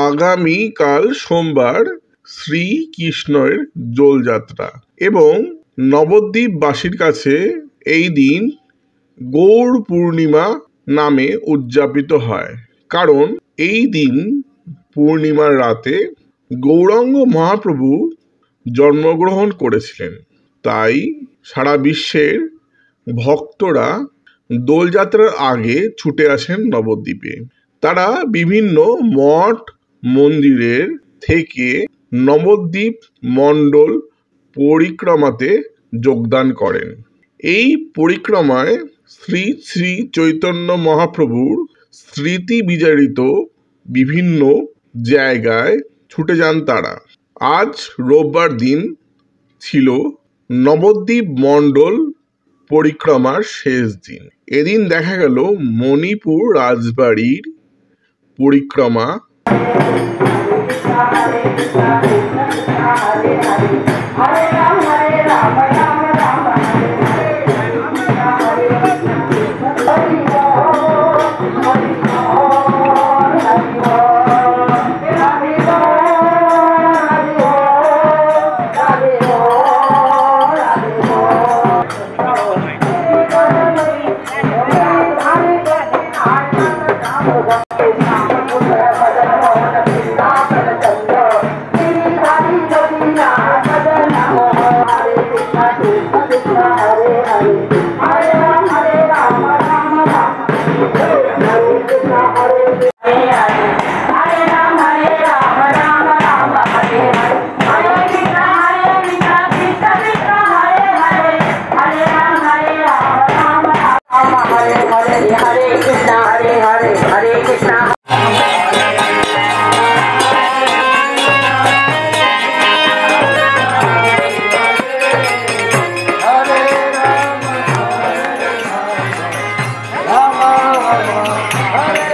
আগামীকাল সোমবার শ্রীকৃষ্ণের দোলযাত্রা এবং নবদ্বীপবাসীর কাছে এই দিন গৌর পূর্ণিমা নামে উদযাপিত হয়, কারণ এই দিন পূর্ণিমার রাতে গৌরাঙ্গ মহাপ্রভু জন্মগ্রহণ করেছিলেন। তাই সারা বিশ্বের ভক্তরা দোলযাত্রার আগে ছুটে আসেন নবদ্বীপে। তারা বিভিন্ন মঠ মন্দিরের থেকে নবদ্বীপ মণ্ডল পরিক্রমাতে যোগদান করেন। এই পরিক্রমায় শ্রী শ্রী চৈতন্য মহাপ্রভুর স্মৃতি বিজড়িত বিভিন্ন জায়গায় ছুটে যান তারা। আজ রোববার দিন ছিল নবদ্বীপ মণ্ডল পরিক্রমার শেষ দিন। এদিন দেখা গেল মণিপুর রাজবাড়ির পরিক্রমা, Hare